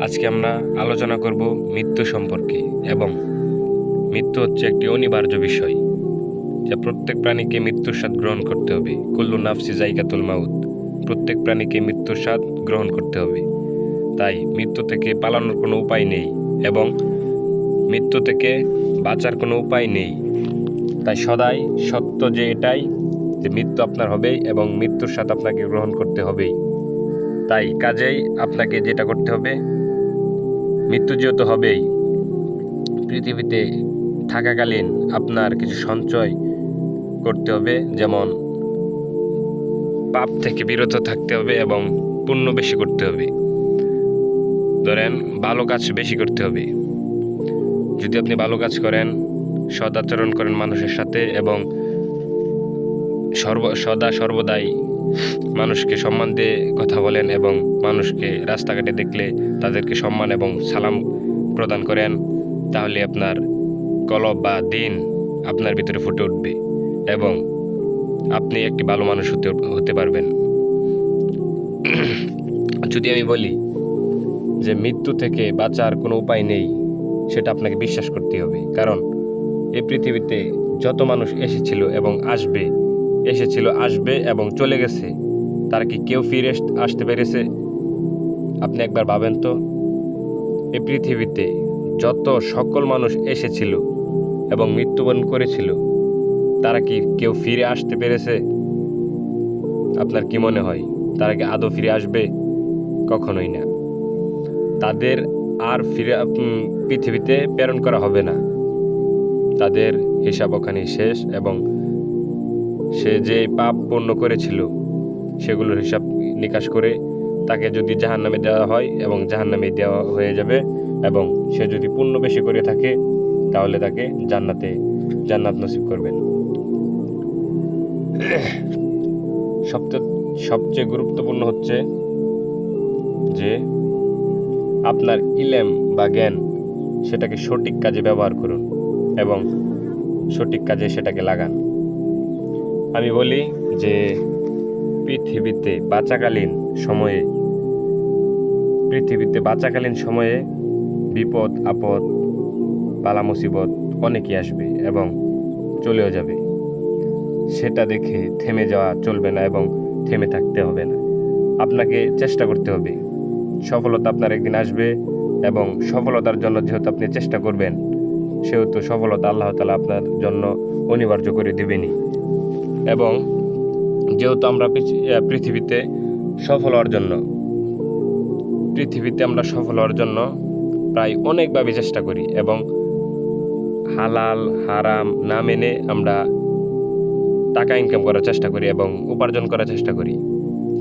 আজকে আমরা আলোচনা করব মৃত্যু সম্পর্কে। এবং মৃত্যু হচ্ছে একটি অনিবার্য বিষয়, যা প্রত্যেক প্রাণীকে মৃত্যুর স্বাদ গ্রহণ করতে হবে। কুল্লু নাফসি যায়কাতুল মাউত। প্রত্যেক প্রাণীকে মৃত্যুর স্বাদ গ্রহণ করতে হবে। তাই মৃত্যু থেকে পালানোর কোনো উপায় নেই এবং মৃত্যু থেকে বাঁচার কোনো উপায় নেই। তাই সদাই সত্য যে এটাই যে মৃত্যু আপনার হবেই এবং মৃত্যুর স্বাদ আপনাকে গ্রহণ করতে হবেই। তাই কাজেই আপনাকে যেটা করতে হবে, মৃত্যু যেহেতু হবেই, পৃথিবীতে থাকাকালীন আপনার কিছু সঞ্চয় করতে হবে। যেমন পাপ থেকে বিরত থাকতে হবে এবং পুণ্য বেশি করতে হবে। ধরেন ভালো কাজ বেশি করতে হবে। যদি আপনি ভালো কাজ করেন, সদাচরণ করেন মানুষের সাথে এবং সদা সর্বদাই মানুষকে সম্মান দিয়ে কথা বলেন এবং মানুষকে রাস্তাঘাটে দেখলে তাদেরকে সম্মান এবং সালাম প্রদান করেন, তাহলে আপনার কলব বা দিন আপনার ভিতরে ফুটে উঠবে এবং আপনি একটি ভালো মানুষ হতে পারবেন। যদি আমি বলি যে মৃত্যু থেকে বাঁচার কোনো উপায় নেই, সেটা আপনাকে বিশ্বাস করতে হবে। কারণ এই পৃথিবীতে যত মানুষ এসেছিল এবং আসবে এবং চলে গেছে, তারা কি কেউ ফিরে আসতে পেরেছে? আপনি একবার ভাবেন তো, এই পৃথিবীতে যত সকল মানুষ এসেছিল এবং মৃত্যুবরণ করেছিল, তারা কি কেউ ফিরে আসতে পেরেছে? আপনার কি মনে হয় তারা কি আদৌ ফিরে আসবে? কখনোই না। তাদের আর ফিরে পৃথিবীতে প্রেরণ করা হবে না। তাদের হিসাব ওখানে শেষ এবং সে যে পাপ পুণ্য করেছিল সেগুলোর হিসাব নিকাশ করে তাকে যদি জাহান্নামে দেওয়া হয় এবং জাহান্নামে দেওয়া হয়ে যাবে, এবং সে যদি পুণ্য বেশি করে থাকে তাহলে তাকে জান্নাত নসিব করবেন। সবচেয়ে গুরুত্বপূর্ণ হচ্ছে যে আপনার ইলম বা জ্ঞান সেটাকে সঠিক কাজে ব্যবহার করুন এবং সঠিক কাজে সেটাকে লাগান। আমি বলি যে পৃথিবীতে বাঁচাকালীন সময়ে বিপদ আপদ বালা মুসিবত অনেকই আসবে এবং চলেও যাবে। সেটা দেখে থেমে যাওয়া চলবে না এবং থেমে থাকতে হবে না। আপনাকে চেষ্টা করতে হবে। সফলতা আপনার একদিন আসবে এবং সফলতার জন্য যেহেতু আপনি চেষ্টা করবেন, সেহেতু সফলতা আল্লাহ তাআলা আপনার জন্য অনিবার্য করে দেবেনই। এবং যেহেতু আমরা পৃথিবীতে আমরা সফল হওয়ার জন্য প্রায় অনেকভাবে চেষ্টা করি এবং হালাল হারাম না মেনে আমরা টাকা ইনকাম করার চেষ্টা করি এবং উপার্জন করার চেষ্টা করি।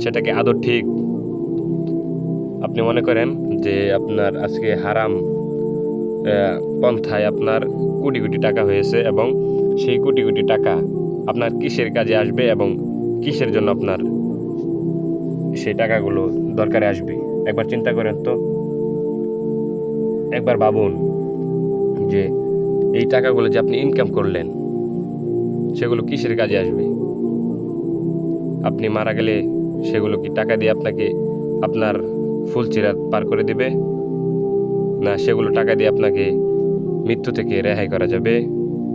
সেটা কি আদৌ ঠিক? আপনি মনে করেন যে আপনার আজকে হারাম পন্থায় আপনার কোটি কোটি টাকা হয়েছে এবং সেই কোটি কোটি টাকা আপনার কিসের কাজে আসবে এবং কিসের জন্য আপনার সেই টাকাগুলো দরকারে আসবে? একবার চিন্তা করেন তো। একবার ভাবুন যে এই টাকাগুলো যে আপনি ইনকাম করলেন, সেগুলো কিসের কাজে আসবে? আপনি মারা গেলে সেগুলো কি টাকা দিয়ে আপনাকে আপনার ফুলচিরাত পার করে দেবে? না সেগুলো টাকা দিয়ে আপনাকে মৃত্যু থেকে রেহাই করা যাবে?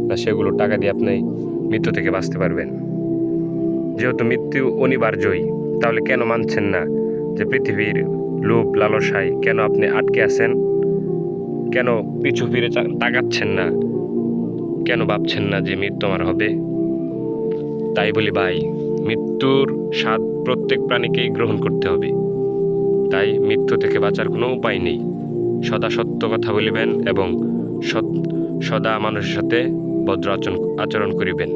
না সেগুলো টাকা দিয়ে আপনি মৃত্যু থেকে বাঁচতে পারবেন? যেহেতু মৃত্যু অনিবার্যই, তাহলে কেন মানছেন না যে পৃথিবীর লোভ লালসায় কেন আপনি আটকে আছেন? কেন পিছু ফিরে তাকাচ্ছেন না? কেন ভাবছেন না যে মৃত্যু আমার হবে? তাই বলি ভাই, মৃত্যুর স্বাদ প্রত্যেক প্রাণীকেই গ্রহণ করতে হবে। তাই মৃত্যু থেকে বাঁচার কোনো উপায় নেই। সদা সত্য কথা বলিবেন এবং সদা মানুষের সাথে ভদ্র আচরণ করিবেন।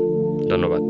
ধন্যবাদ।